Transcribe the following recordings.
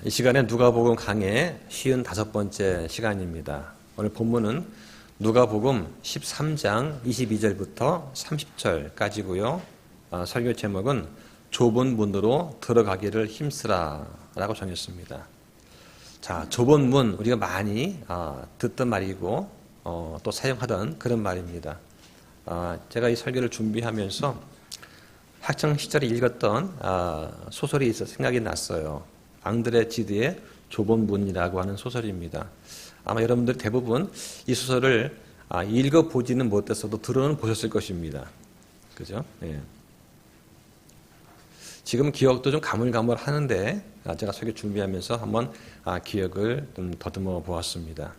이 시간에 누가복음 강의 55번째 시간입니다. 오늘 본문은 누가복음 13장 22절부터 30절까지고요. 설교 제목은 좁은 문으로 들어가기를 힘쓰라 라고 정했습니다. 자, 좁은 문, 우리가 많이 듣던 말이고 또 사용하던 그런 말입니다. 제가 이 설교를 준비하면서 학창 시절에 읽었던 소설이 있어 생각이 났어요. 앙드레 지드의 좁은 문이라고 하는 소설입니다. 아마 여러분들 대부분 이 소설을 읽어보지는 못했어도 들어는 보셨을 것입니다. 그죠? 예. 지금 기억도 좀 가물가물하는데 제가 설교 준비하면서 한번 기억을 좀 더듬어 보았습니다.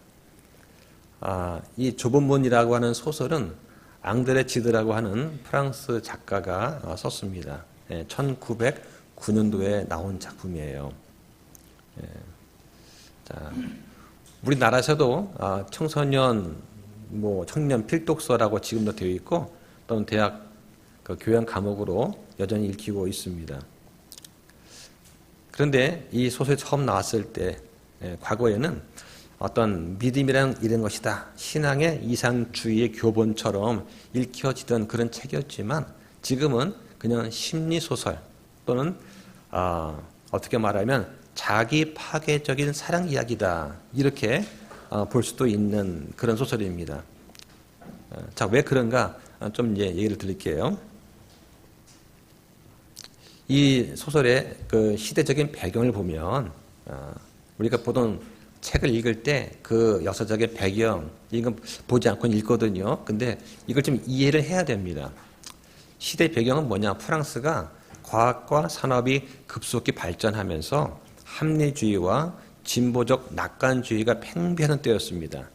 이 좁은 문이라고 하는 소설은 앙드레 지드라고 하는 프랑스 작가가 썼습니다. 1909년도에 나온 작품이에요. 자, 우리나라에서도 청소년, 청년 필독서라고 지금도 되어 있고 또는 대학 교양 과목으로 여전히 읽히고 있습니다. 그런데 이 소설이 처음 나왔을 때 과거에는 어떤 믿음이란 이런 것이다, 신앙의 이상주의의 교본처럼 읽혀지던 그런 책이었지만 지금은 그냥 심리소설 또는 어떻게 말하면 자기 파괴적인 사랑 이야기다, 이렇게 볼 수도 있는 그런 소설입니다. 자, 왜 그런가 좀 이제 얘기를 드릴게요. 이 소설의 그 시대적인 배경을 보면 우리가 보통 책을 읽을 때 그 역사적인 배경 이건 보지 않고는 읽거든요. 근데 이걸 좀 이해를 해야 됩니다. 시대 배경은 뭐냐? 프랑스가 과학과 산업이 급속히 발전하면서 합리주의와 진보적 낙관주의가 팽배하는 때였습니다.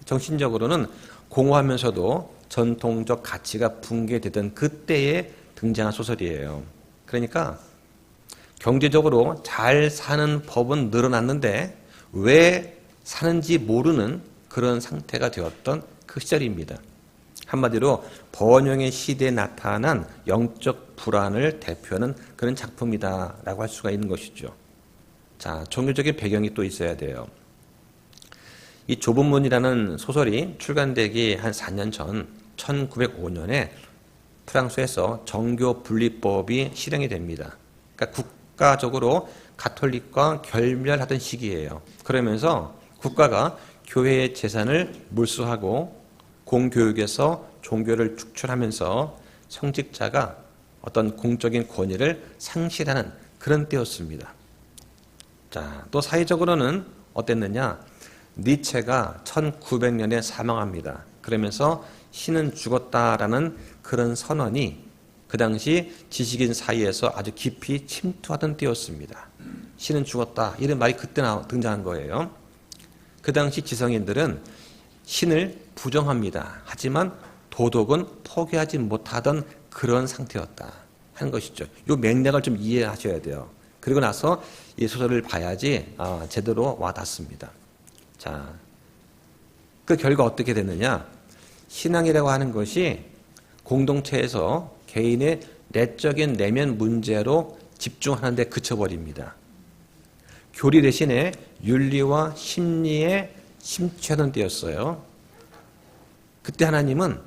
정신적으로는 공허하면서도 전통적 가치가 붕괴되던 그때에 등장한 소설이에요. 그러니까 경제적으로 잘 사는 법은 늘어났는데 왜 사는지 모르는 그런 상태가 되었던 그 시절입니다. 한마디로 번영의 시대에 나타난 영적 불안을 대표하는 그런 작품이다라고 할 수가 있는 것이죠. 자, 종교적인 배경이 또 있어야 돼요. 이 좁은 문이라는 소설이 출간되기 한 4년 전 1905년에 프랑스에서 정교 분리법이 실행이 됩니다. 그러니까 국가적으로 가톨릭과 결멸하던 시기예요. 그러면서 국가가 교회의 재산을 몰수하고 공교육에서 종교를 축출하면서 성직자가 어떤 공적인 권위를 상실하는 그런 때였습니다. 자, 또 사회적으로는 어땠느냐? 니체가 1900년에 사망합니다. 그러면서 신은 죽었다라는 그런 선언이 그 당시 지식인 사이에서 아주 깊이 침투하던 때였습니다. 신은 죽었다, 이런 말이 그때 등장한 거예요. 그 당시 지성인들은 신을 부정합니다. 하지만 도덕은 포기하지 못하던 그런 상태였다 하는 것이죠. 이 맥락을 좀 이해하셔야 돼요. 그리고 나서 이 소설을 봐야지 제대로 와닿습니다. 자, 그 결과 어떻게 됐느냐? 신앙이라고 하는 것이 공동체에서 개인의 내적인 내면 문제로 집중하는 데 그쳐버립니다. 교리 대신에 윤리와 심리에 심취하던 때였어요. 그때 하나님은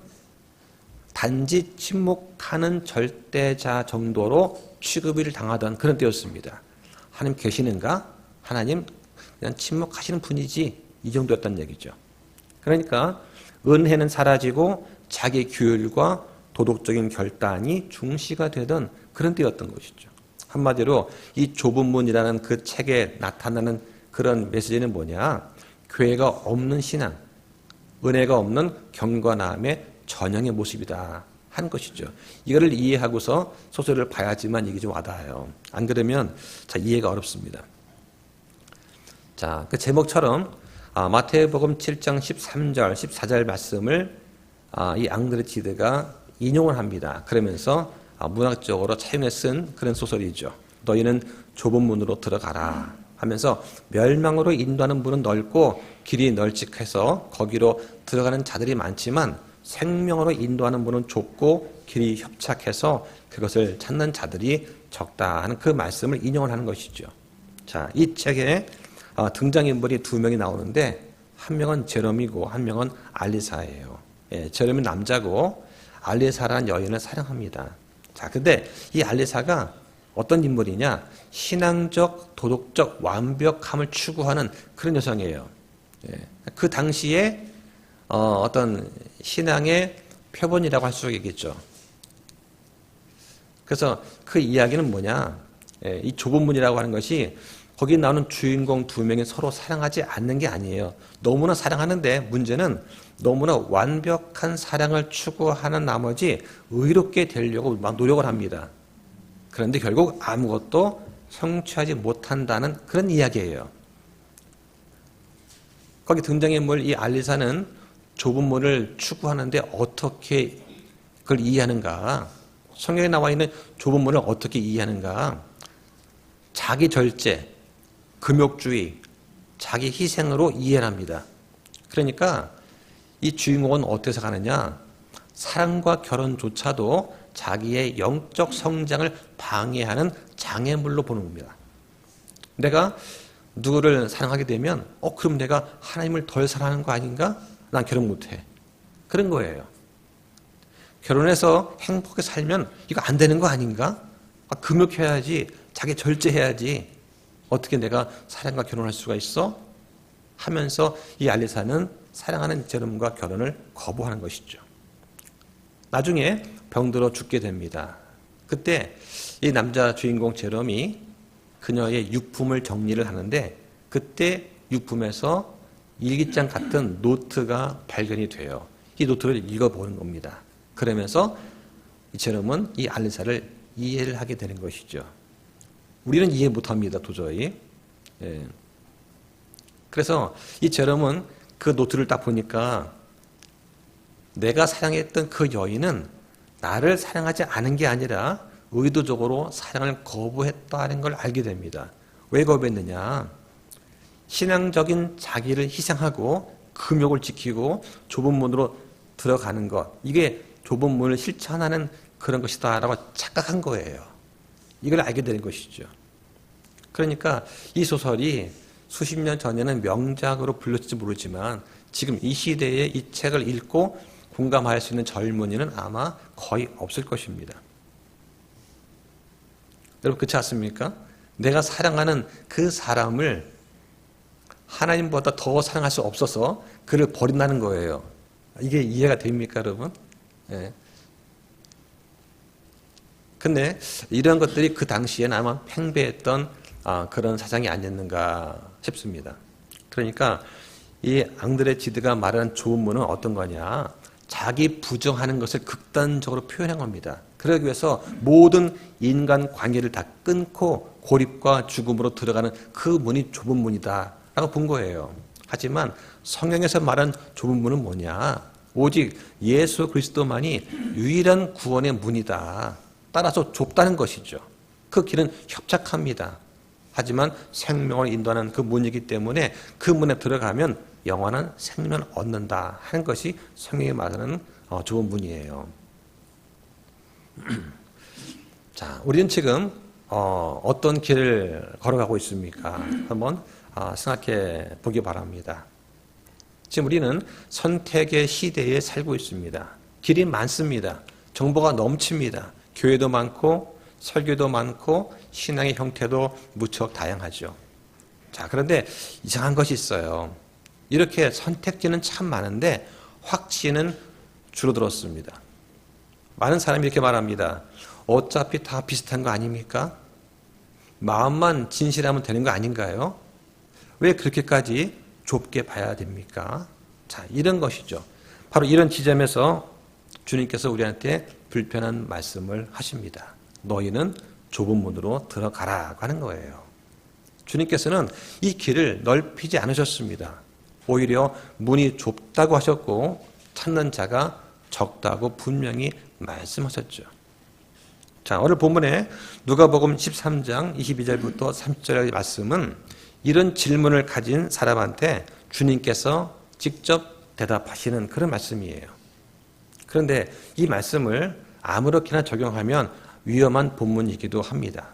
단지 침묵하는 절대자 정도로 취급을 당하던 그런 때였습니다. 하나님 계시는가? 하나님 그냥 침묵하시는 분이지, 이 정도였단 얘기죠. 그러니까 은혜는 사라지고 자기 규율과 도덕적인 결단이 중시가 되던 그런 때였던 것이죠. 한마디로 이 좁은 문이라는 그 책에 나타나는 그런 메시지는 뭐냐? 교회가 없는 신앙, 은혜가 없는 경건함의 전형의 모습이다 하는 것이죠. 이거를 이해하고서 소설을 봐야지만 이게 좀 와닿아요. 안 그러면 이해가 어렵습니다. 자, 그 제목처럼 마태복음 7장 13절, 14절 말씀을 이 앙드레 지드가 인용을 합니다. 그러면서 문학적으로 차용해 쓴 그런 소설이죠. 너희는 좁은 문으로 들어가라 하면서 멸망으로 인도하는 문은 넓고 길이 널찍해서 거기로 들어가는 자들이 많지만 생명으로 인도하는 문은 좁고 길이 협착해서 그것을 찾는 자들이 적다 하는 그 말씀을 인용을 하는 것이죠. 자, 이 책에 등장인물이 두 명이 나오는데 한 명은 제롬이고 한 명은 알리사예요. 예, 제롬이 남자고 알리사라는 여인을 사랑합니다. 자, 근데 이 알리사가 어떤 인물이냐? 신앙적, 도덕적 완벽함을 추구하는 그런 여성이에요. 예, 그 당시에 어떤 신앙의 표본이라고 할 수 있겠죠. 그래서 그 이야기는 뭐냐? 예, 이 좁은 문이라고 하는 것이 거기 나오는 주인공 두 명이 서로 사랑하지 않는 게 아니에요. 너무나 사랑하는데 문제는 너무나 완벽한 사랑을 추구하는 나머지 의롭게 되려고 막 노력을 합니다. 그런데 결국 아무것도 성취하지 못한다는 그런 이야기예요. 거기 등장인물 이 알리사는 좁은 문을 추구하는데 어떻게 그걸 이해하는가? 성경에 나와 있는 좁은 문을 어떻게 이해하는가? 자기 절제, 금욕주의, 자기 희생으로 이해를 합니다. 그러니까 이 주인공은 어디서 가느냐? 사랑과 결혼조차도 자기의 영적 성장을 방해하는 장애물로 보는 겁니다. 내가 누구를 사랑하게 되면 그럼 내가 하나님을 덜 사랑하는 거 아닌가? 난 결혼 못해. 그런 거예요. 결혼해서 행복하게 살면 이거 안 되는 거 아닌가? 금욕해야지, 자기 절제해야지. 어떻게 내가 사랑과 결혼할 수가 있어? 하면서 이 알리사는 사랑하는 제롬과 결혼을 거부하는 것이죠. 나중에 병들어 죽게 됩니다. 그때 이 남자 주인공 제롬이 그녀의 유품을 정리를 하는데 그때 유품에서 일기장 같은 노트가 발견이 돼요. 이 노트를 읽어보는 겁니다. 그러면서 이 제롬은 이 알리사를 이해를 하게 되는 것이죠. 우리는 이해 못합니다. 도저히. 예. 그래서 이 제롬은 그 노트를 딱 보니까 내가 사랑했던 그 여인은 나를 사랑하지 않은 게 아니라 의도적으로 사랑을 거부했다는 걸 알게 됩니다. 왜 거부했느냐? 신앙적인 자기를 희생하고 금욕을 지키고 좁은 문으로 들어가는 것, 이게 좁은 문을 실천하는 그런 것이다라고 착각한 거예요. 이걸 알게 되는 것이죠. 그러니까 이 소설이 수십 년 전에는 명작으로 불렸을지 모르지만 지금 이 시대에 이 책을 읽고 공감할 수 있는 젊은이는 아마 거의 없을 것입니다. 여러분 그렇지 않습니까? 내가 사랑하는 그 사람을 하나님보다 더 사랑할 수 없어서 그를 버린다는 거예요. 이게 이해가 됩니까, 여러분? 예. 근데 이런 것들이 그 당시에는 아마 팽배했던 그런 사상이 아니었는가 싶습니다. 그러니까 이 앙드레 지드가 말하는 좋은 문은 어떤 거냐? 자기 부정하는 것을 극단적으로 표현한 겁니다. 그러기 위해서 모든 인간 관계를 다 끊고 고립과 죽음으로 들어가는 그 문이 좁은 문이다 라고 본 거예요. 하지만 성경에서 말한 좁은 문은 뭐냐? 오직 예수 그리스도만이 유일한 구원의 문이다. 따라서 좁다는 것이죠. 그 길은 협착합니다. 하지만 생명을 인도하는 그 문이기 때문에 그 문에 들어가면 영원한 생명을 얻는다 하는 것이 성경이 말하는 좁은 문이에요. 자, 우리는 지금 어떤 길을 걸어가고 있습니까? 한번 생각해 보기 바랍니다. 지금 우리는 선택의 시대에 살고 있습니다. 길이 많습니다. 정보가 넘칩니다. 교회도 많고 설교도 많고 신앙의 형태도 무척 다양하죠. 자, 그런데 이상한 것이 있어요. 이렇게 선택지는 참 많은데 확신은 줄어들었습니다. 많은 사람이 이렇게 말합니다. 어차피 다 비슷한 거 아닙니까? 마음만 진실하면 되는 거 아닌가요? 왜 그렇게까지 좁게 봐야 됩니까? 자, 이런 것이죠. 바로 이런 지점에서 주님께서 우리한테 불편한 말씀을 하십니다. 너희는 좁은 문으로 들어가라고 하는 거예요. 주님께서는 이 길을 넓히지 않으셨습니다. 오히려 문이 좁다고 하셨고 찾는 자가 적다고 분명히 말씀하셨죠. 자, 오늘 본문에 누가복음 13장 22절부터 30절의 말씀은 이런 질문을 가진 사람한테 주님께서 직접 대답하시는 그런 말씀이에요. 그런데 이 말씀을 아무렇게나 적용하면 위험한 본문이기도 합니다.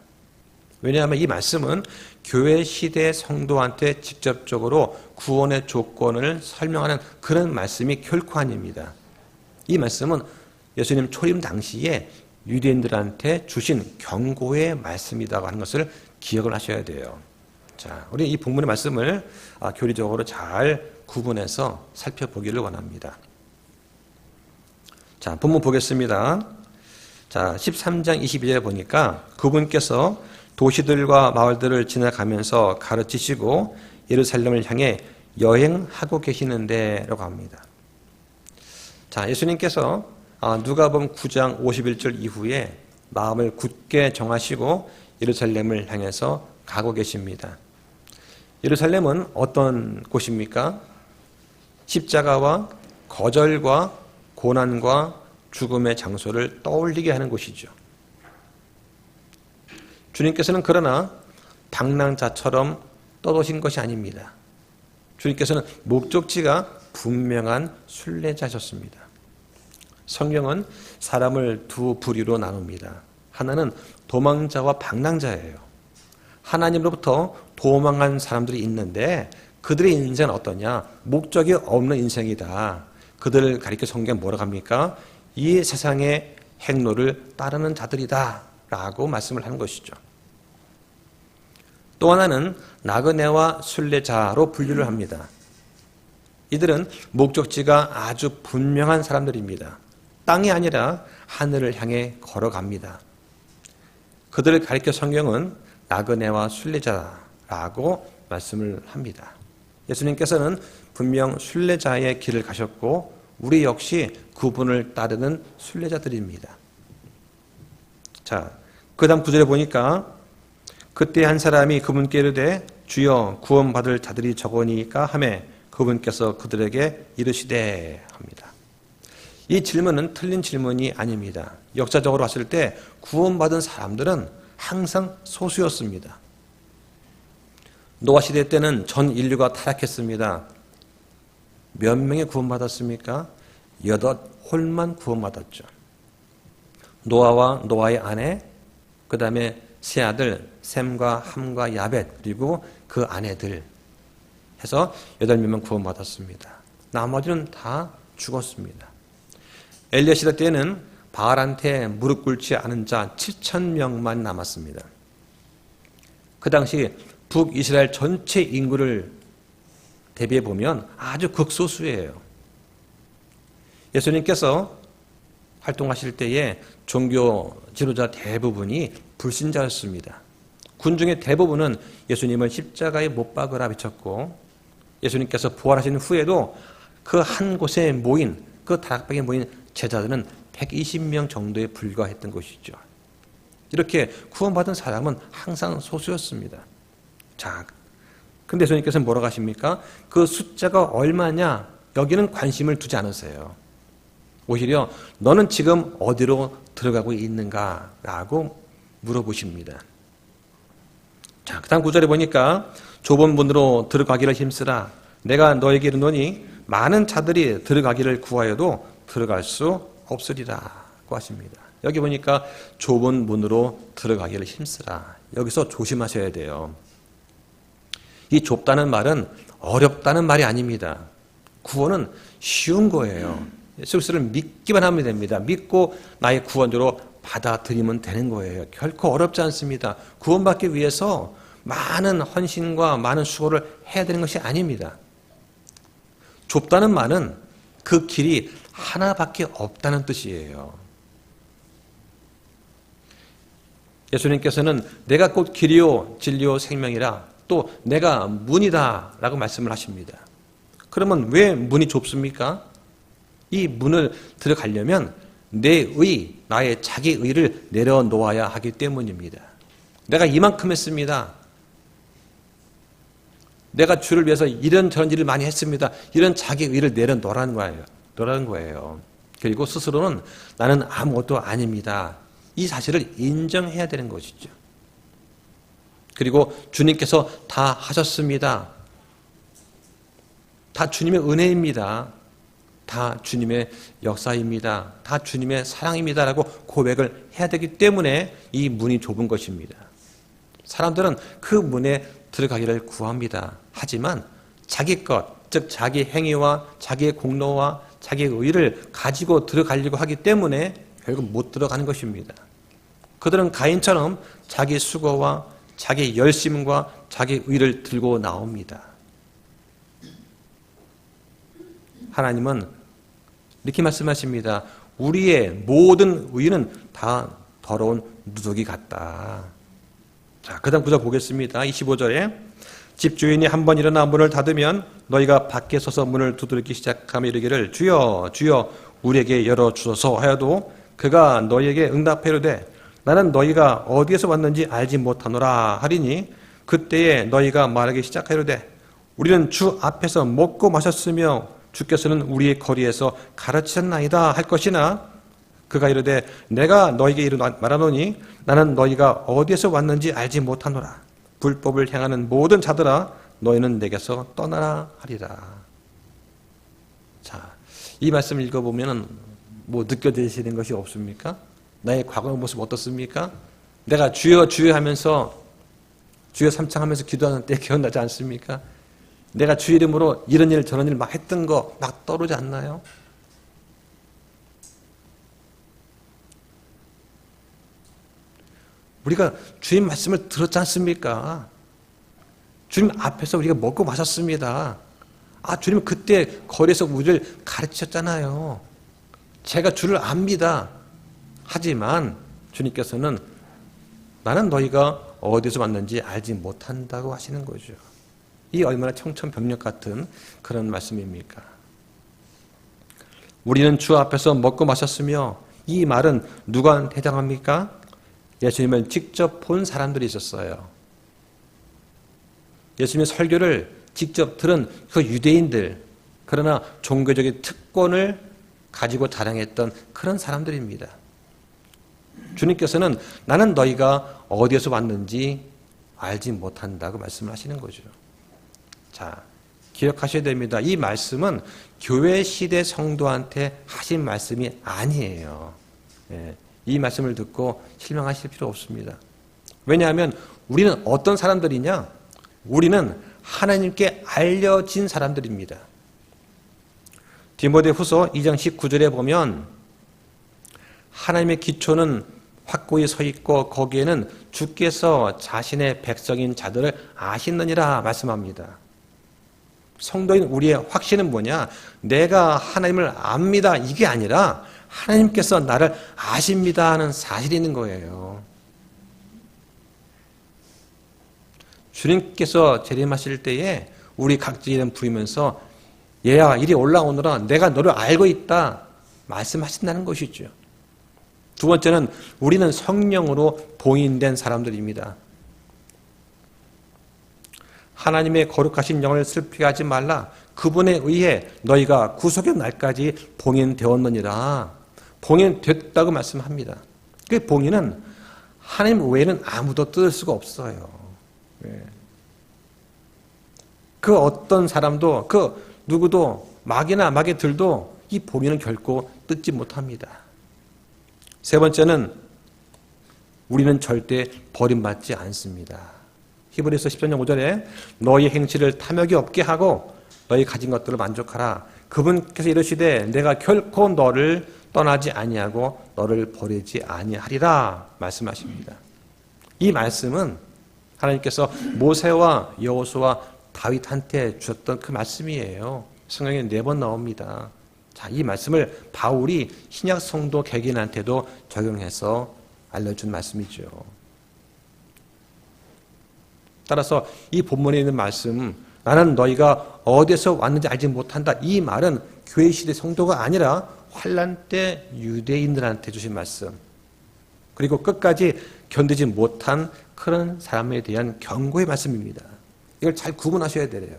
왜냐하면 이 말씀은 교회 시대 성도한테 직접적으로 구원의 조건을 설명하는 그런 말씀이 결코 아닙니다. 이 말씀은 예수님 초림 당시에 유대인들한테 주신 경고의 말씀이라고 하는 것을 기억을 하셔야 돼요. 자, 우리 이 본문의 말씀을 교리적으로 잘 구분해서 살펴보기를 원합니다. 자, 본문 보겠습니다. 자, 13장 22절에 보니까 그분께서 도시들과 마을들을 지나가면서 가르치시고 예루살렘을 향해 여행하고 계시는데 라고 합니다. 자, 예수님께서 누가복음 9장 51절 이후에 마음을 굳게 정하시고 예루살렘을 향해서 가고 계십니다. 예루살렘은 어떤 곳입니까? 십자가와 거절과 고난과 죽음의 장소를 떠올리게 하는 곳이죠. 주님께서는 그러나 방랑자처럼 떠도신 것이 아닙니다. 주님께서는 목적지가 분명한 순례자셨습니다. 성경은 사람을 두 부류로 나눕니다. 하나는 도망자와 방랑자예요. 하나님으로부터 도망한 사람들이 있는데 그들의 인생은 어떠냐? 목적이 없는 인생이다. 그들을 가리켜 성경에 뭐라고 합니까? 이 세상의 행로를 따르는 자들이다 라고 말씀을 하는 것이죠. 또 하나는 나그네와 순례자로 분류를 합니다. 이들은 목적지가 아주 분명한 사람들입니다. 땅이 아니라 하늘을 향해 걸어갑니다. 그들을 가리켜 성경은 나그네와 순례자라고 말씀을 합니다. 예수님께서는 분명 순례자의 길을 가셨고 우리 역시 그분을 따르는 순례자들입니다. 자, 그 다음 9절에 보니까 그때 한 사람이 그분께 이르되 주여 구원받을 자들이 적으니까 하매 그분께서 그들에게 이르시되 합니다. 이 질문은 틀린 질문이 아닙니다. 역사적으로 봤을 때 구원받은 사람들은 항상 소수였습니다. 노아 시대 때는 전 인류가 타락했습니다. 몇 명이 구원받았습니까? 8홀만 구원받았죠. 노아와 노아의 아내, 그 다음에 세 아들 셈과 함과 야벳, 그리고 그 아내들 해서 8명만 구원받았습니다. 나머지는 다 죽었습니다. 엘리야 시대 때는 바알한테 무릎 꿇지 않은 자 7,000명만 남았습니다. 그 당시 북이스라엘 전체 인구를 대비해 보면 아주 극소수예요. 예수님께서 활동하실 때에 종교 지도자 대부분이 불신자였습니다. 군중의 대부분은 예수님을 십자가에 못 박으라 비쳤고 예수님께서 부활하신 후에도 그 한 곳에 모인 그 다락방에 모인 제자들은 120명 정도에 불과했던 것이죠. 이렇게 구원받은 사람은 항상 소수였습니다. 자, 근데 예수님께서는 뭐라고 하십니까? 그 숫자가 얼마냐? 여기는 관심을 두지 않으세요. 오히려 너는 지금 어디로 들어가고 있는가? 라고 물어보십니다. 자, 그 다음 9절에 보니까 좁은 문으로 들어가기를 힘쓰라. 내가 너에게 이르노니 많은 자들이 들어가기를 구하여도 들어갈 수 없으리라고 하십니다. 여기 보니까 좁은 문으로 들어가기를 힘쓰라. 여기서 조심하셔야 돼요. 이 좁다는 말은 어렵다는 말이 아닙니다. 구원은 쉬운 거예요. 예수 그리스도를 믿기만 하면 됩니다. 믿고 나의 구원자로 받아들이면 되는 거예요. 결코 어렵지 않습니다. 구원받기 위해서 많은 헌신과 많은 수고를 해야 되는 것이 아닙니다. 좁다는 말은 그 길이 하나밖에 없다는 뜻이에요. 예수님께서는 내가 곧 길이요 진리요 생명이라 또 내가 문이다 라고 말씀을 하십니다. 그러면 왜 문이 좁습니까? 이 문을 들어가려면 내 의, 나의 자기 의를 내려놓아야 하기 때문입니다. 내가 이만큼 했습니다. 내가 주를 위해서 이런저런 일을 많이 했습니다. 이런 자기 의를 내려놓으라는 거예요. 그리고 스스로는 나는 아무것도 아닙니다. 이 사실을 인정해야 되는 것이죠. 그리고 주님께서 다 하셨습니다. 다 주님의 은혜입니다. 다 주님의 역사입니다. 다 주님의 사랑입니다. 라고 고백을 해야 되기 때문에 이 문이 좁은 것입니다. 사람들은 그 문에 들어가기를 구합니다. 하지만 자기 것, 즉 자기 행위와 자기의 공로와 자기의 의를 가지고 들어가려고 하기 때문에 결국 못 들어가는 것입니다. 그들은 가인처럼 자기 수고와 자기 열심과 자기 의를 들고 나옵니다. 하나님은 이렇게 말씀하십니다. 우리의 모든 의는 다 더러운 누더기 같다. 자, 그 다음 구절 보겠습니다. 25절에 집주인이 한번 일어나 문을 닫으면 너희가 밖에 서서 문을 두드리기 시작하며 이르기를 주여 주여 우리에게 열어주소서 하여도 그가 너희에게 응답하이르되 나는 너희가 어디에서 왔는지 알지 못하노라 하리니 그때에 너희가 말하기 시작하이르되 우리는 주 앞에서 먹고 마셨으며 주께서는 우리의 거리에서 가르치셨나이다 할 것이나 그가 이르되 내가 너희에게 말하노니 나는 너희가 어디에서 왔는지 알지 못하노라. 불법을 행하는 모든 자들아 너희는 내게서 떠나라 하리라. 자, 이 말씀을 읽어보면 뭐 느껴지시는 것이 없습니까? 나의 과거의 모습 어떻습니까? 내가 주여 주여 하면서 주여 삼창하면서 기도하는 때 기억나지 않습니까? 내가 주 이름으로 이런 일 저런 일 막 했던 거 막 떠오르지 않나요? 우리가 주님 말씀을 들었지 않습니까? 주님 앞에서 우리가 먹고 마셨습니다. 아, 주님 그때 거리에서 우리를 가르치셨잖아요. 제가 주를 압니다. 하지만 주님께서는 나는 너희가 어디서 왔는지 알지 못한다고 하시는 거죠. 이 얼마나 청천벽력 같은 그런 말씀입니까? 우리는 주 앞에서 먹고 마셨으며 이 말은 누구한테 해당합니까? 예수님을 직접 본 사람들이 있었어요. 예수님의 설교를 직접 들은 그 유대인들, 그러나 종교적인 특권을 가지고 자랑했던 그런 사람들입니다. 주님께서는 나는 너희가 어디에서 왔는지 알지 못한다고 말씀하시는 거죠. 자, 기억하셔야 됩니다. 이 말씀은 교회 시대 성도한테 하신 말씀이 아니에요. 이 말씀을 듣고 실망하실 필요 없습니다. 왜냐하면 우리는 어떤 사람들이냐? 우리는 하나님께 알려진 사람들입니다. 디모데후서 2장 19절에 보면 하나님의 기초는 확고히 서 있고 거기에는 주께서 자신의 백성인 자들을 아시느니라 말씀합니다. 성도인 우리의 확신은 뭐냐? 내가 하나님을 압니다. 이게 아니라 하나님께서 나를 아십니다 하는 사실이 있는 거예요. 주님께서 재림하실 때에 우리 각자 이름 부르면서 얘야 이리 올라오너라 내가 너를 알고 있다 말씀하신다는 것이죠. 두 번째는 우리는 성령으로 봉인된 사람들입니다. 하나님의 거룩하신 영을 슬프게 하지 말라. 그분에 의해 너희가 구속의 날까지 봉인되었느니라. 봉인됐다고 말씀합니다. 그 봉인은 하나님 외에는 아무도 뜯을 수가 없어요. 그 어떤 사람도 그 누구도 마귀나 마귀들도 이 봉인은 결코 뜯지 못합니다. 세 번째는 우리는 절대 버림받지 않습니다. 히브리서 10장 5절에 너희 행실을 탐욕이 없게 하고 너희 가진 것들을 만족하라. 그분께서 이르시되 내가 결코 너를 떠나지 아니하고 너를 버리지 아니하리라 말씀하십니다. 이 말씀은 하나님께서 모세와 여호수아 다윗한테 주셨던 그 말씀이에요. 성경에 4번 나옵니다. 자, 이 말씀을 바울이 신약 성도 개개인한테도 적용해서 알려준 말씀이죠. 따라서 이 본문에 있는 말씀, 나는 너희가 어디서 왔는지 알지 못한다. 이 말은 교회 시대 성도가 아니라 환난 때 유대인들한테 주신 말씀. 그리고 끝까지 견디지 못한 그런 사람에 대한 경고의 말씀입니다. 이걸 잘 구분하셔야 돼요.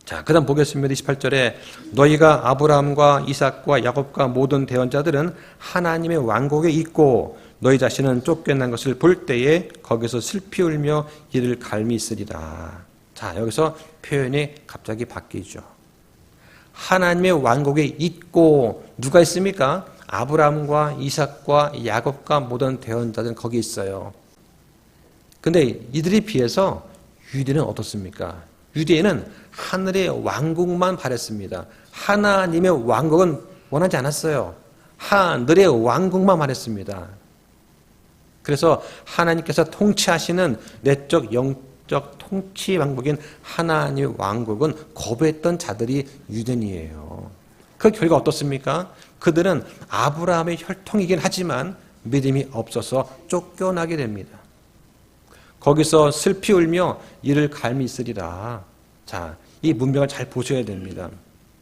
자, 그 다음 보겠습니다. 28절에 너희가 아브라함과 이삭과 야곱과 모든 대언자들은 하나님의 왕국에 있고 너희 자신은 쫓겨난 것을 볼 때에 거기서 슬피 울며 이를 갈미 있으리라. 자, 여기서 표현이 갑자기 바뀌죠. 하나님의 왕국에 있고 누가 있습니까? 아브라함과 이삭과 야곱과 모든 대언자들은 거기 있어요. 근데 이들에 비해서 유대는 어떻습니까? 유대인은 하늘의 왕국만 바랬습니다. 하나님의 왕국은 원하지 않았어요. 하늘의 왕국만 말했습니다. 그래서 하나님께서 통치하시는 내적 영적 통치 왕국인 하나님의 왕국은 거부했던 자들이 유대인이에요. 그 결과 어떻습니까? 그들은 아브라함의 혈통이긴 하지만 믿음이 없어서 쫓겨나게 됩니다. 거기서 슬피 울며 이를 갈미 있으리라. 자, 이 문맥을 잘 보셔야 됩니다.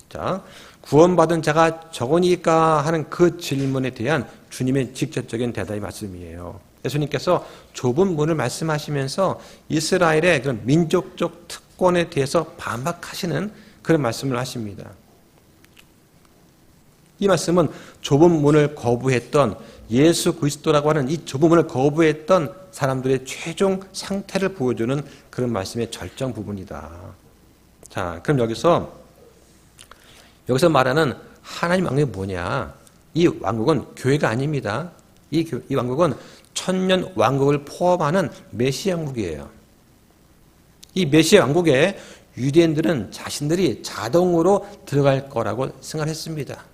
자, 구원받은 자가 적으니까 하는 그 질문에 대한 주님의 직접적인 대답의 말씀이에요. 예수님께서 좁은 문을 말씀하시면서 이스라엘의 그런 민족적 특권에 대해서 반박하시는 그런 말씀을 하십니다. 이 말씀은 좁은 문을 거부했던 예수 그리스도라고 하는 이 좁은 문을 거부했던 사람들의 최종 상태를 보여주는 그런 말씀의 절정 부분이다. 자, 그럼 여기서 말하는 하나님 왕국이 뭐냐? 이 왕국은 교회가 아닙니다. 이 왕국은 천년 왕국을 포함하는 메시아 왕국이에요. 이 메시아 왕국에 유대인들은 자신들이 자동으로 들어갈 거라고 생각했습니다.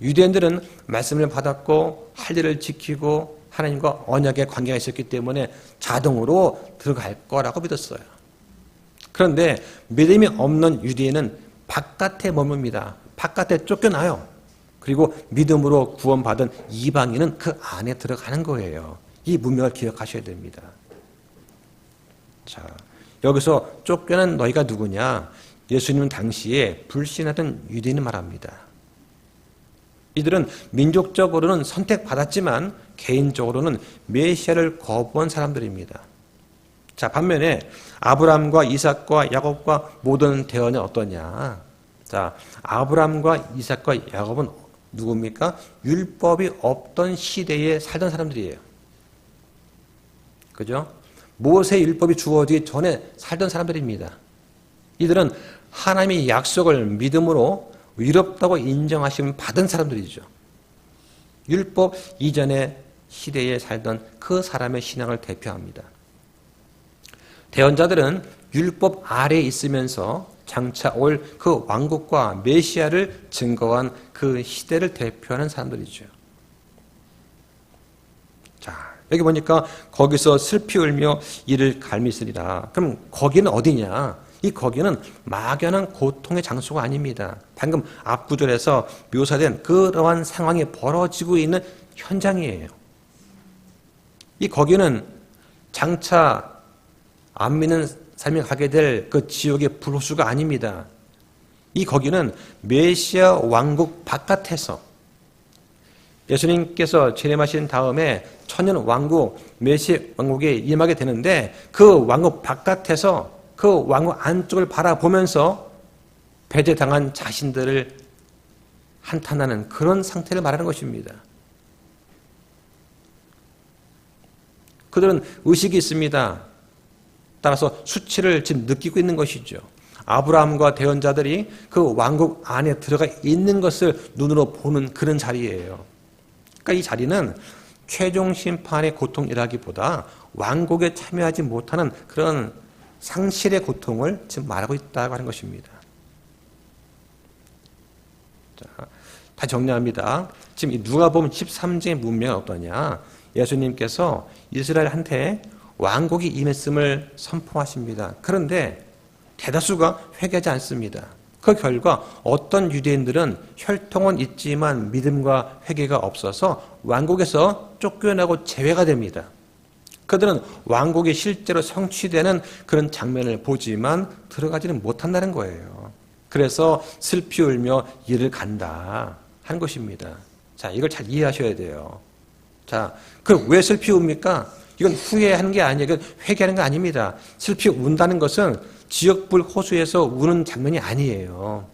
유대인들은 말씀을 받았고 할 일을 지키고 하나님과 언약의 관계가 있었기 때문에 자동으로 들어갈 거라고 믿었어요. 그런데 믿음이 없는 유대인은 바깥에 머뭅니다. 바깥에 쫓겨나요. 그리고 믿음으로 구원받은 이방인은 그 안에 들어가는 거예요. 이 문맥을 기억하셔야 됩니다. 자, 여기서 쫓겨난 너희가 누구냐? 예수님은 당시에 불신하던 유대인을 말합니다. 이들은 민족적으로는 선택받았지만 개인적으로는 메시아를 거부한 사람들입니다. 자, 반면에 아브라함과 이삭과 야곱과 모든 대언은 어떠냐? 자, 아브라함과 이삭과 야곱은 누굽니까? 율법이 없던 시대에 살던 사람들이에요. 그죠? 모세의 율법이 주어지기 전에 살던 사람들입니다. 이들은 하나님의 약속을 믿음으로 의롭다고 인정하심을 받은 사람들이죠. 율법 이전의 시대에 살던 그 사람의 신앙을 대표합니다. 대언자들은 율법 아래에 있으면서 장차 올 그 왕국과 메시아를 증거한 그 시대를 대표하는 사람들이죠. 자, 여기 보니까 거기서 슬피 울며 이를 갈미으리라. 그럼 거기는 어디냐? 이 거기는 막연한 고통의 장소가 아닙니다. 방금 앞구절에서 묘사된 그러한 상황이 벌어지고 있는 현장이에요. 이 거기는 장차 안 믿는 삶이 가게 될 그 지옥의 불호수가 아닙니다. 이 거기는 메시아 왕국 바깥에서 예수님께서 재림하신 다음에 천년 왕국, 메시아 왕국에 임하게 되는데 그 왕국 바깥에서 그 왕국 안쪽을 바라보면서 배제당한 자신들을 한탄하는 그런 상태를 말하는 것입니다. 그들은 의식이 있습니다. 따라서 수치를 지금 느끼고 있는 것이죠. 아브라함과 대언자들이 그 왕국 안에 들어가 있는 것을 눈으로 보는 그런 자리예요. 그러니까 이 자리는 최종 심판의 고통이라기보다 왕국에 참여하지 못하는 그런 상실의 고통을 지금 말하고 있다고 하는 것입니다. 자, 다 정리합니다. 지금 이 누가복음 13장의 문맥은 어떠냐? 예수님께서 이스라엘한테 왕국이 임했음을 선포하십니다. 그런데 대다수가 회개하지 않습니다. 그 결과 어떤 유대인들은 혈통은 있지만 믿음과 회개가 없어서 왕국에서 쫓겨나고 제외가 됩니다. 그들은 왕국이 실제로 성취되는 그런 장면을 보지만 들어가지는 못한다는 거예요. 그래서 슬피 울며 이를 간다 하는 것입니다. 자, 이걸 잘 이해하셔야 돼요. 자, 그럼 왜 슬피 웁니까? 이건 후회하는 게 아니에요. 이건 회개하는 게 아닙니다. 슬피 운다는 것은 지역불 호수에서 우는 장면이 아니에요.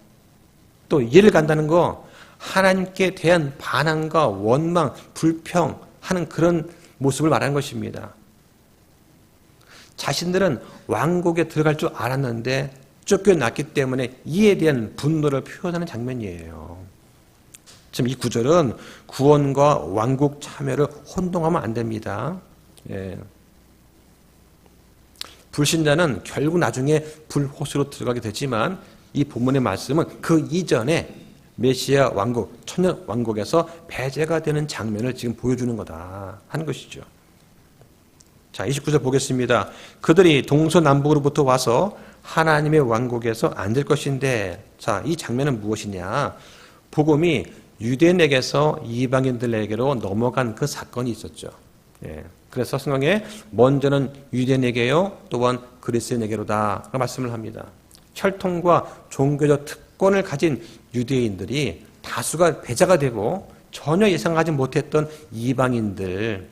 또 이해를 간다는 거 하나님께 대한 반항과 원망, 불평하는 그런 모습을 말하는 것입니다. 자신들은 왕국에 들어갈 줄 알았는데 쫓겨났기 때문에 이에 대한 분노를 표현하는 장면이에요. 지금 이 구절은 구원과 왕국 참여를 혼동하면 안 됩니다. 예. 불신자는 결국 나중에 불호수로 들어가게 되지만 이 본문의 말씀은 그 이전에 메시아 왕국, 천년 왕국에서 배제가 되는 장면을 지금 보여주는 거다 하는 것이죠. 자, 29절 보겠습니다. 그들이 동서남북으로부터 와서 하나님의 왕국에서 앉을 것인데, 자, 이 장면은 무엇이냐? 복음이 유대인에게서 이방인들에게로 넘어간 그 사건이 있었죠. 예. 그래서 성경에 먼저는 유대인에게요, 또한 그리스인에게로다 말씀을 합니다. 혈통과 종교적 특권을 가진 유대인들이 다수가 배제가 되고 전혀 예상하지 못했던 이방인들,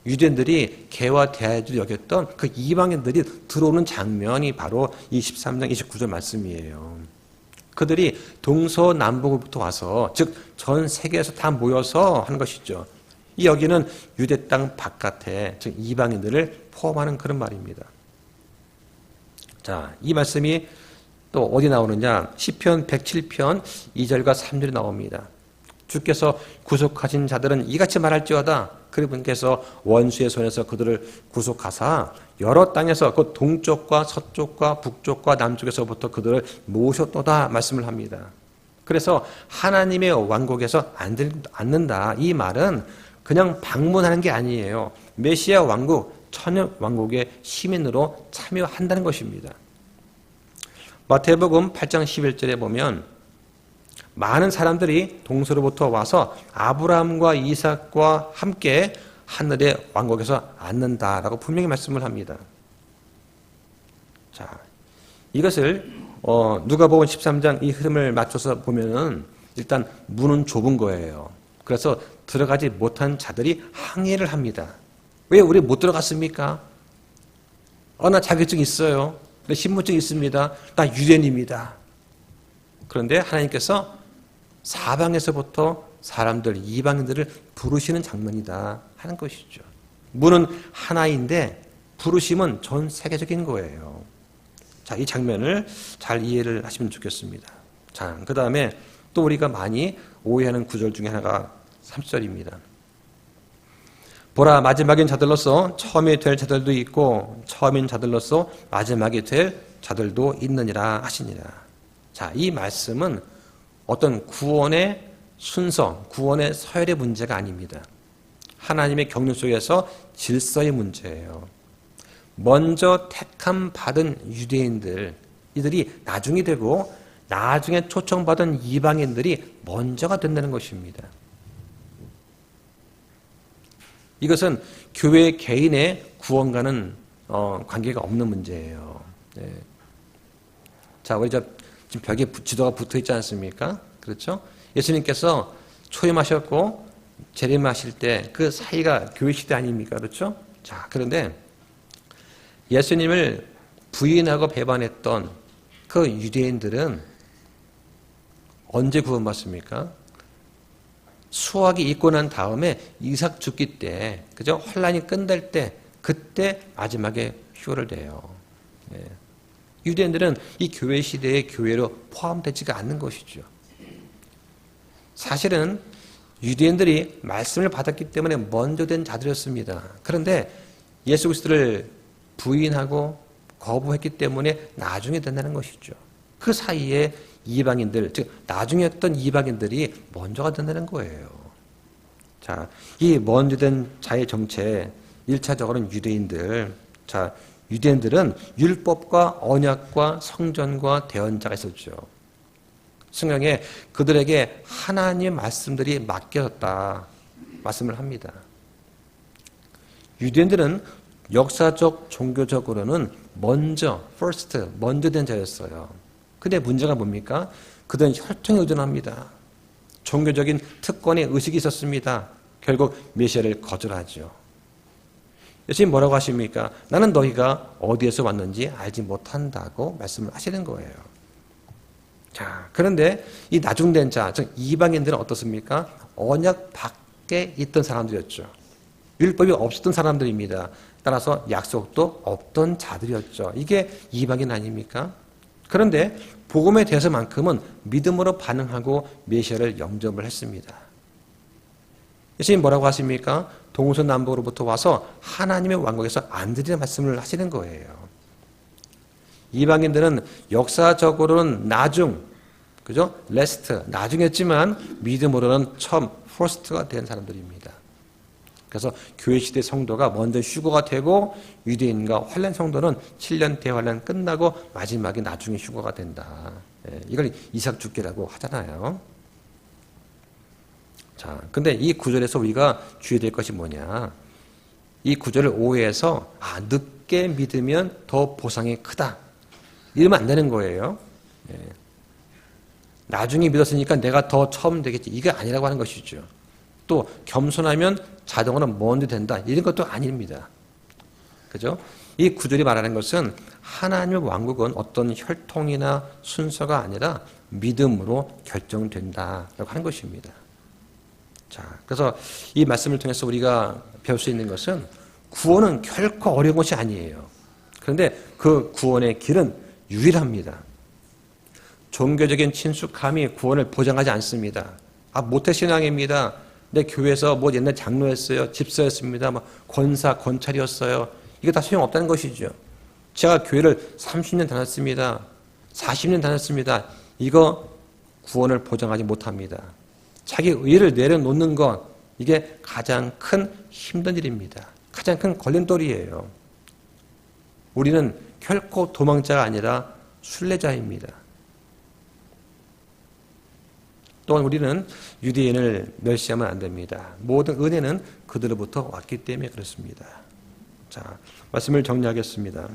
유대인들이 개와 대하지로 여겼던 그 이방인들이 들어오는 장면이 바로 이 13장 29절 말씀이에요. 그들이 동서남북으로부터 와서, 즉 전 세계에서 다 모여서 한 것이죠. 이 여기는 유대 땅 바깥에, 즉 이방인들을 포함하는 그런 말입니다. 자, 이 말씀이 또 어디 나오느냐? 시편 107편 2절과 3절이 나옵니다. 주께서 구속하신 자들은 이같이 말할지어다. 그분께서 원수의 손에서 그들을 구속하사 여러 땅에서 그 동쪽과 서쪽과 북쪽과 남쪽에서부터 그들을 모으셨도다 말씀을 합니다. 그래서 하나님의 왕국에서 앉는다. 이 말은 그냥 방문하는 게 아니에요. 메시아 왕국, 천년 왕국의 시민으로 참여한다는 것입니다. 마태복음 8장 11절에 보면 많은 사람들이 동서로부터 와서 아브라함과 이삭과 함께 하늘의 왕국에서 앉는다라고 분명히 말씀을 합니다. 자, 이것을 누가복음 13장 이 흐름을 맞춰서 보면은 일단 문은 좁은 거예요. 그래서 들어가지 못한 자들이 항의를 합니다. 왜 우리 못 들어갔습니까? 나 자격증 있어요. 신분증 있습니다. 나 유대인입니다. 그런데 하나님께서 사방에서부터 사람들, 이방인들을 부르시는 장면이다 하는 것이죠. 문은 하나인데 부르심은 전 세계적인 거예요. 자, 이 장면을 잘 이해를 하시면 좋겠습니다. 자, 그 다음에 또 우리가 많이 오해하는 구절 중에 하나가 30절입니다. 보라, 마지막인 자들로서 처음이 될 자들도 있고 처음인 자들로서 마지막이 될 자들도 있느니라 하시니라. 자, 이 말씀은 어떤 구원의 순서, 구원의 서열의 문제가 아닙니다. 하나님의 경륜 속에서 질서의 문제예요. 먼저 택함 받은 유대인들, 이들이 나중이 되고 나중에 초청받은 이방인들이 먼저가 된다는 것입니다. 이것은 교회 개인의 구원과는 관계가 없는 문제예요. 네. 자, 우리 지금 벽에 지도가 붙어 있지 않습니까? 그렇죠? 예수님께서 초임하셨고 재림하실 때 그 사이가 교회 시대 아닙니까? 그렇죠? 자, 그런데 예수님을 부인하고 배반했던 그 유대인들은 언제 구원받습니까? 수확이 있고 난 다음에 이삭 죽기 때, 그죠? 환란이 끝날 때, 그때 마지막에 휴를 내요. 예. 유대인들은 이 교회 시대의 교회로 포함되지가 않는 것이죠. 사실은 유대인들이 말씀을 받았기 때문에 먼저 된 자들이었습니다. 그런데 예수 그리스도를 부인하고 거부했기 때문에 나중에 된다는 것이죠. 그 사이에 이방인들, 즉 나중에 했던 이방인들이 먼저가 된다는 거예요. 자, 이 먼저 된 자의 정체, 1차적으로는 유대인들. 자, 유대인들은 율법과 언약과 성전과 대언자가 있었죠. 성경에 그들에게 하나님의 말씀들이 맡겨졌다 말씀을 합니다. 유대인들은 역사적, 종교적으로는 먼저 된 자였어요. 근데 문제가 뭡니까? 그들은 혈통에 의존합니다. 종교적인 특권의 의식이 있었습니다. 결국 메시아를 거절하죠. 예수님 뭐라고 하십니까? 나는 너희가 어디에서 왔는지 알지 못한다고 말씀을 하시는 거예요. 자, 그런데 이 나중된 자, 즉 이방인들은 어떻습니까? 언약 밖에 있던 사람들이었죠. 율법이 없었던 사람들입니다. 따라서 약속도 없던 자들이었죠. 이게 이방인 아닙니까? 그런데 복음에 대해서만큼은 믿음으로 반응하고 메시아를 영접을 했습니다. 예수님 뭐라고 하십니까? 동서남북으로부터 와서 하나님의 왕국에서 앉으리라는 말씀을 하시는 거예요. 이방인들은 역사적으로는 나중, 그죠? 레스트, 나중이었지만 믿음으로는 처음 퍼스트가 된 사람들입니다. 그래서 교회 시대 성도가 먼저 휴거가 되고 유대인과 환란 성도는 7년 대환란 끝나고 마지막에 나중에 휴거가 된다. 이걸 이삭주기라고 하잖아요. 자, 근데 이 구절에서 우리가 주의해야 될 것이 뭐냐? 이 구절을 오해해서 늦게 믿으면 더 보상이 크다. 이러면 안 되는 거예요. 나중에 믿었으니까 내가 더 처음 되겠지. 이게 아니라고 하는 것이죠. 또 겸손하면 자동으로 먼저 된다. 이런 것도 아닙니다. 그죠? 이 구절이 말하는 것은 하나님의 왕국은 어떤 혈통이나 순서가 아니라 믿음으로 결정된다라고 하는 것입니다. 자, 그래서 이 말씀을 통해서 우리가 배울 수 있는 것은 구원은 결코 어려운 것이 아니에요. 그런데 그 구원의 길은 유일합니다. 종교적인 친숙함이 구원을 보장하지 않습니다. 모태신앙입니다. 내 교회에서 옛날 장로였어요. 집사였습니다. 권사, 권찰이었어요. 이거 다 소용없다는 것이죠. 제가 교회를 30년 다녔습니다. 40년 다녔습니다. 이거 구원을 보장하지 못합니다. 자기 의를 내려놓는 것, 이게 가장 큰 힘든 일입니다. 가장 큰 걸림돌이에요. 우리는 결코 도망자가 아니라 순례자입니다. 또한 우리는 유대인을 멸시하면 안 됩니다. 모든 은혜는 그들로부터 왔기 때문에 그렇습니다. 자, 말씀을 정리하겠습니다.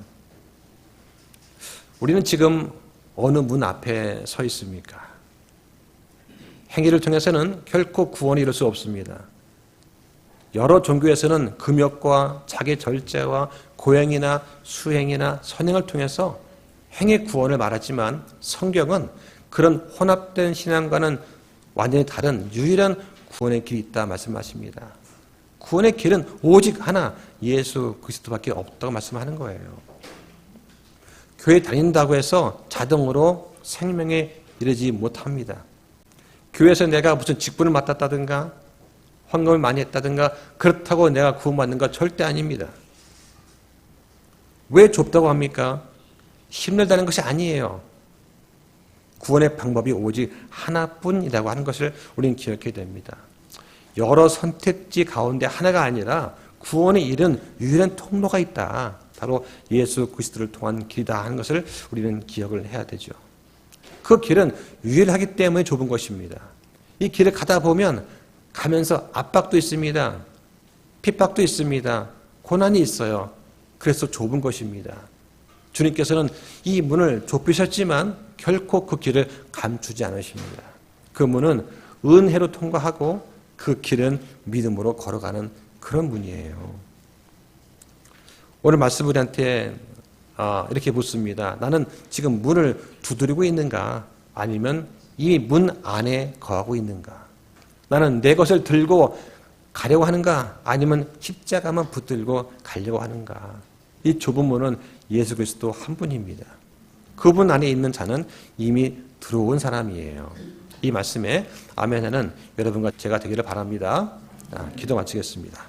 우리는 지금 어느 문 앞에 서 있습니까? 행위를 통해서는 결코 구원을 이룰 수 없습니다. 여러 종교에서는 금욕과 자기 절제와 고행이나 수행이나 선행을 통해서 행위 구원을 말하지만 성경은 그런 혼합된 신앙과는 완전히 다른 유일한 구원의 길이 있다 말씀하십니다. 구원의 길은 오직 하나, 예수 그리스도밖에 없다고 말씀하는 거예요. 교회 다닌다고 해서 자동으로 생명에 이르지 못합니다. 교회에서 내가 무슨 직분을 맡았다든가 헌금을 많이 했다든가 그렇다고 내가 구원받는 거 절대 아닙니다. 왜 좁다고 합니까? 힘들다는 것이 아니에요. 구원의 방법이 오직 하나뿐이라고 하는 것을 우리는 기억해야 됩니다. 여러 선택지 가운데 하나가 아니라 구원의 이른 유일한 통로가 있다. 바로 예수 그리스도를 통한 길이다 하는 것을 우리는 기억을 해야 되죠. 그 길은 유일하기 때문에 좁은 것입니다. 이 길을 가다 보면 가면서 압박도 있습니다. 핍박도 있습니다. 고난이 있어요. 그래서 좁은 것입니다. 주님께서는 이 문을 좁히셨지만 결코 그 길을 감추지 않으십니다. 그 문은 은혜로 통과하고 그 길은 믿음으로 걸어가는 그런 문이에요. 오늘 말씀 우리한테 이렇게 묻습니다. 나는 지금 문을 두드리고 있는가? 아니면 이 문 안에 거하고 있는가? 나는 내 것을 들고 가려고 하는가? 아니면 십자가만 붙들고 가려고 하는가? 이 좁은 문은 예수 그리스도 한 분입니다. 그분 안에 있는 자는 이미 들어온 사람이에요. 이 말씀에 아멘하는 여러분과 제가 되기를 바랍니다. 기도 마치겠습니다.